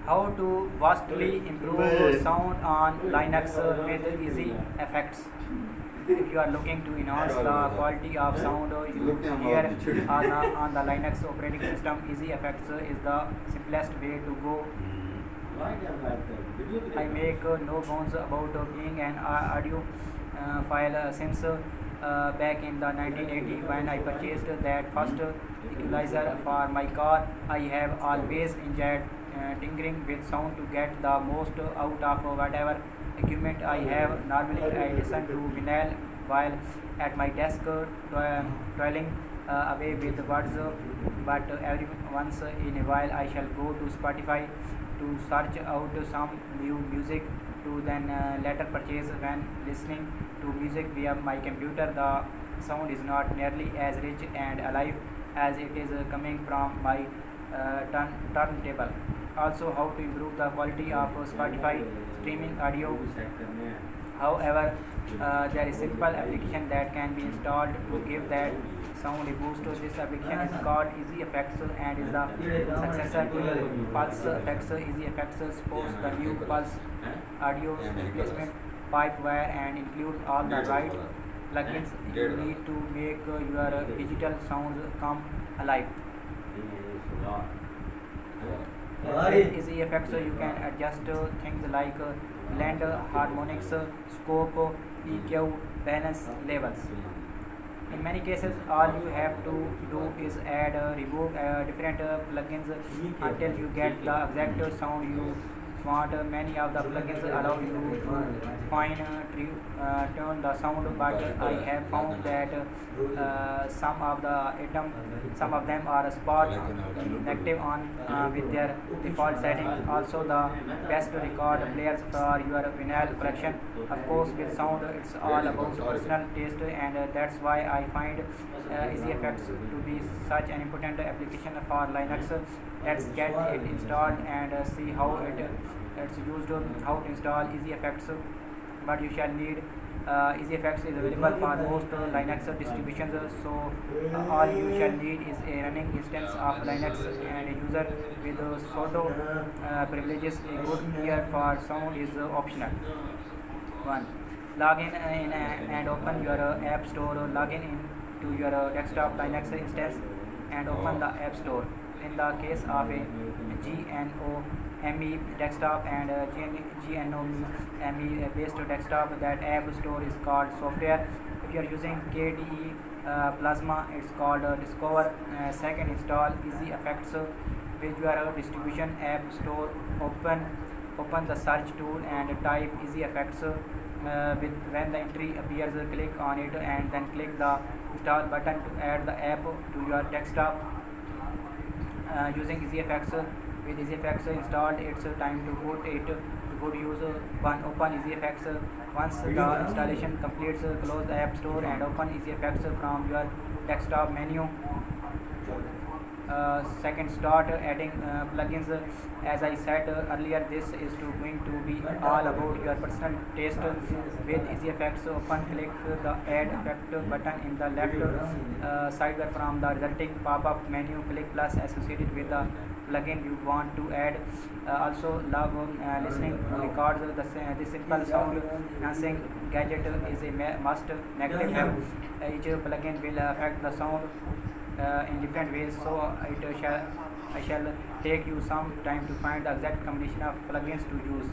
How to vastly improve sound on Linux with easy effects. If you are looking to enhance the quality of sound here on the Linux operating system, easy effects is the simplest way to go. I make no bones about being an audiophile since back in the 1980 when I purchased that first equalizer for my car. I have always enjoyed tinkering with sound to get the most out of whatever equipment I have. Normally, I listen to vinyl while at my desk, toiling away with words, but every once in a while I shall go to Spotify to search out some new music to then later purchase. When listening to music via my computer, the sound is not nearly as rich and alive as it is coming from my turntable. Also, how to improve the quality of Spotify streaming audio. However, there is simple application that can be installed to give that sound a boost. This application is called Easy Effects and is the successor to Pulse Effects. Easy Effects supports the new Pulse audio replacement pipe wire and includes all the right plugins you need to make your digital sounds come alive. With Easy Effects, you can adjust things like blend, harmonics, scope, EQ, balance, levels. In many cases, all you have to do is add, remove different plugins until you get the exact sound you want. Many of the plugins allow you to fine tune the sound, but I have found that some of them are spot negative on with their default settings. Also, the best record players for your vinyl collection. Of course, with sound, it's all about personal taste, and that's why I find Easy Effects to be such an important application for Linux. Let's get it installed and see how it's used. How to install Easy Effects. But you shall need Easy Effects is available for most Linux distributions. So all you shall need is a running instance of Linux and a user with sudo privileges. A good ear for sound is optional. 1. Log in and open your App Store. Log in to your desktop Linux instance and open the App Store. In the case of a GNOME desktop and GNOME based desktop, that App Store is called Software. If you are using KDE Plasma, it's called Discover. Second, install Easy Effects with your distribution App Store. Open the search tool and type Easy Effects. When the entry appears, click on it and then click the install button to add the app to your desktop. Using Easy Effects. With Easy Effects installed, it's time to put it to good use. 1. Open Easy Effects. Once the installation completes, close the App Store and open Easy Effects from your desktop menu. Second, start adding plugins. As I said earlier, this is going to be all about your personal taste. With Easy Effects, click the Add Effect button in the left sidebar from the resulting pop-up menu. Click plus associated with the plugin you want to add. Also, love listening to records. This simple sound enhancing gadget is a must. Negative. Each plugin will affect the sound in different ways, so I shall take you some time to find the exact combination of plugins to use.